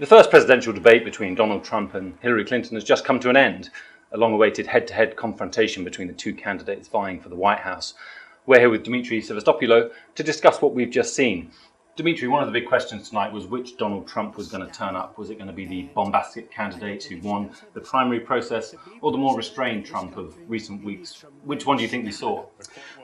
The first presidential debate between Donald Trump and Hillary Clinton has just come to an end, a long-awaited head-to-head confrontation between the two candidates vying for the White House. We're here with Demetri Sevastopulo to discuss what we've just seen. Demetri, one of the big questions tonight was which Donald Trump was going to turn up. Was it going to be the bombastic candidate who won the primary process, or the more restrained Trump of recent weeks? Which one do you think we saw?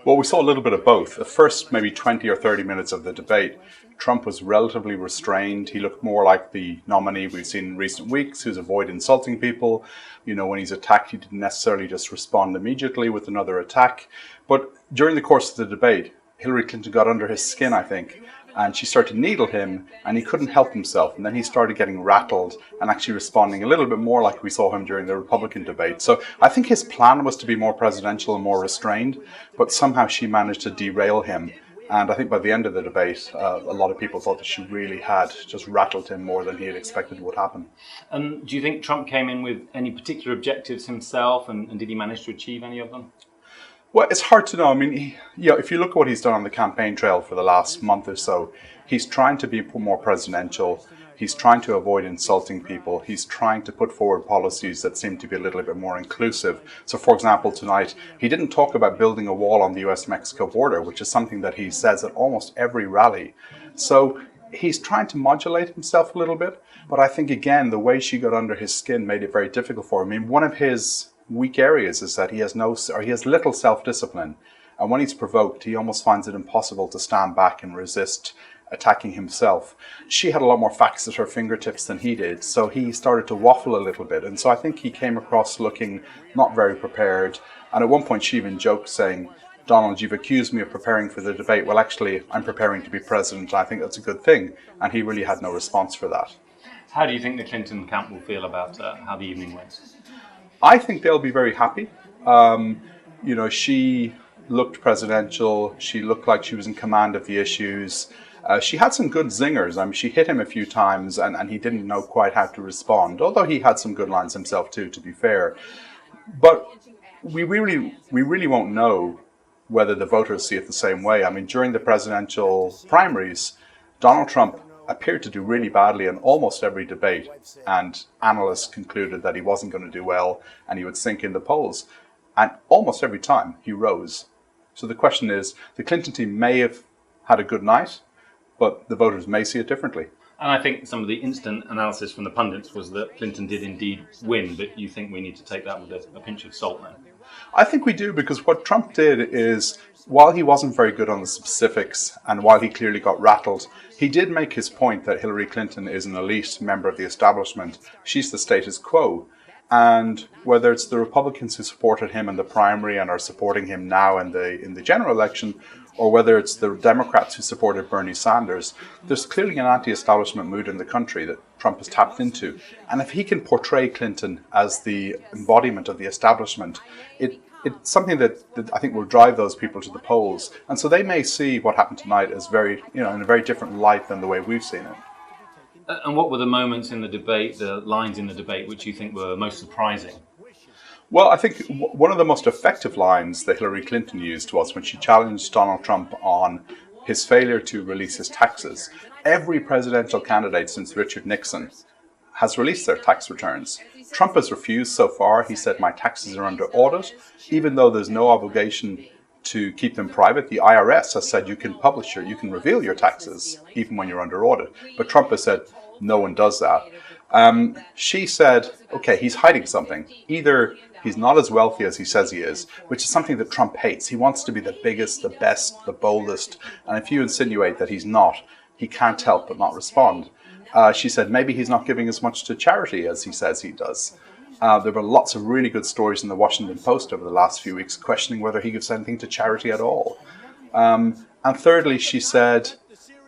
Well, we saw a little bit of both. The first maybe 20 or 30 minutes of the debate, Trump was relatively restrained. He looked more like the nominee we've seen in recent weeks, who's avoided insulting people. You know, when he's attacked, he didn't necessarily just respond immediately with another attack. But during the course of the debate, Hillary Clinton got under his skin, I think, and she started to needle him, and he couldn't help himself. And then he started getting rattled and actually responding a little bit more like we saw him during the Republican debate. So I think his plan was to be more presidential and more restrained, but somehow she managed to derail him. And I think by the end of the debate, a lot of people thought that she really had just rattled him more than he had expected would happen. And do you think Trump came in with any particular objectives himself, and did he manage to achieve any of them? Well, it's hard to know. I mean, if you look at what he's done on the campaign trail for the last month or so, he's trying to be more presidential. He's trying to avoid insulting people. He's trying to put forward policies that seem to be a little bit more inclusive. So, for example, tonight, he didn't talk about building a wall on the US-Mexico border, which is something that he says at almost every rally. So he's trying to modulate himself a little bit. But I think, again, the way she got under his skin made it very difficult for him. I mean, one of his weak areas is that he has little self-discipline. And when he's provoked, he almost finds it impossible to stand back and resist attacking himself. She had a lot more facts at her fingertips than he did, so he started to waffle a little bit. And so I think he came across looking not very prepared. And at one point she even joked saying, "Donald, you've accused me of preparing for the debate. Well, actually, I'm preparing to be president. I think that's a good thing." And he really had no response for that. How do you think the Clinton camp will feel about how the evening went? I think they'll be very happy. She looked presidential. She looked like she was in command of the issues. She had some good zingers. I mean, she hit him a few times and he didn't know quite how to respond, although he had some good lines himself too, to be fair. But we really won't know whether the voters see it the same way. I mean, during the presidential primaries, Donald Trump appeared to do really badly in almost every debate, and analysts concluded that he wasn't going to do well and he would sink in the polls. And almost every time he rose. So the question is, the Clinton team may have had a good night, but the voters may see it differently. And I think some of the instant analysis from the pundits was that Clinton did indeed win, but you think we need to take that with a pinch of salt then? I think we do, because what Trump did is, while he wasn't very good on the specifics and while he clearly got rattled, he did make his point that Hillary Clinton is an elite member of the establishment. She's the status quo. And whether it's the Republicans who supported him in the primary and are supporting him now in the general election, or whether it's the Democrats who supported Bernie Sanders, there's clearly an anti-establishment mood in the country that Trump has tapped into. And if he can portray Clinton as the embodiment of the establishment, it's something that I think will drive those people to the polls. And so they may see what happened tonight as in a very different light than the way we've seen it. And what were the moments in the debate, the lines in the debate, which you think were most surprising? Well, I think one of the most effective lines that Hillary Clinton used was when she challenged Donald Trump on his failure to release his taxes. Every presidential candidate since Richard Nixon has released their tax returns. Trump has refused so far. He said, "My taxes are under audit," even though there's no obligation to keep them private. The IRS has said you can reveal your taxes even when you're under audit. But Trump has said no one does that. She said, okay, he's hiding something. Either he's not as wealthy as he says he is, which is something that Trump hates. He wants to be the biggest, the best, the boldest. And if you insinuate that he's not, he can't help but not respond. She said maybe he's not giving as much to charity as he says he does. There were lots of really good stories in the Washington Post over the last few weeks questioning whether he gives anything to charity at all. And thirdly, she said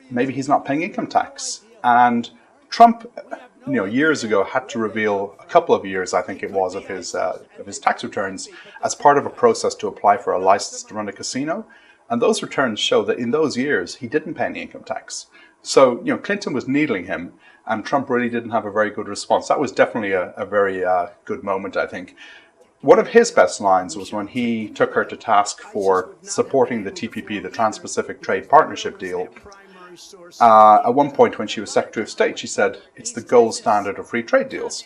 maybe he's not paying income tax. And Trump, years ago had to reveal a couple of years, I think it was, of his tax returns as part of a process to apply for a license to run a casino. And those returns show that in those years, he didn't pay any income tax. So, Clinton was needling him, and Trump really didn't have a very good response. That was definitely a very good moment, I think. One of his best lines was when he took her to task for supporting the TPP, the Trans-Pacific Trade Partnership deal. At one point when she was Secretary of State, she said it's the gold standard of free trade deals.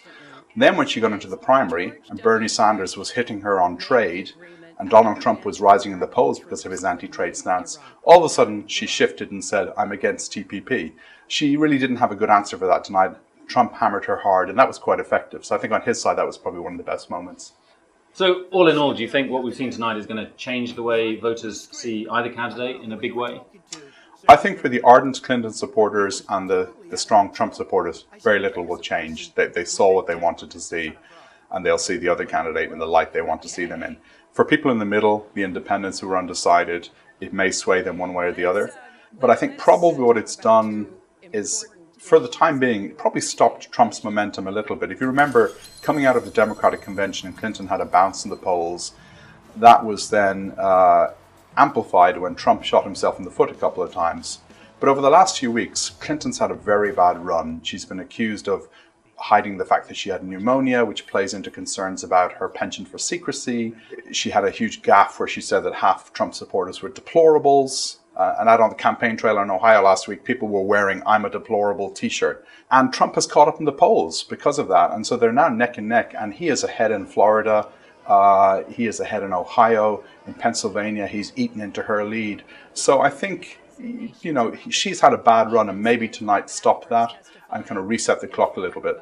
Then when she got into the primary and Bernie Sanders was hitting her on trade and Donald Trump was rising in the polls because of his anti-trade stance, all of a sudden she shifted and said, I'm against TPP. She really didn't have a good answer for that tonight. Trump hammered her hard, and that was quite effective. So I think on his side, that was probably one of the best moments. So all in all, do you think what we've seen tonight is going to change the way voters see either candidate in a big way? I think for the ardent Clinton supporters and the strong Trump supporters, very little will change. They saw what they wanted to see, and they'll see the other candidate in the light they want to see them in. For people in the middle, the independents who are undecided, it may sway them one way or the other. But I think probably what it's done is, for the time being, it probably stopped Trump's momentum a little bit. If you remember, coming out of the Democratic convention, Clinton had a bounce in the polls. That was then amplified when Trump shot himself in the foot a couple of times. But over the last few weeks, Clinton's had a very bad run. She's been accused of hiding the fact that she had pneumonia, which plays into concerns about her penchant for secrecy. She had a huge gaffe where she said that half of Trump supporters were deplorables. And out on the campaign trail in Ohio last week, people were wearing I'm a deplorable t-shirt. And Trump has caught up in the polls because of that. And so they're now neck and neck. And he is ahead in Florida. He is ahead in Ohio. In Pennsylvania, he's eaten into her lead. So I think, she's had a bad run, and maybe tonight stop that and kind of reset the clock a little bit.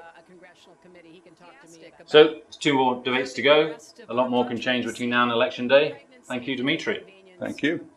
So, 2 more debates to go. A lot more can change between now and Election Day. Thank you, Demetri. Thank you.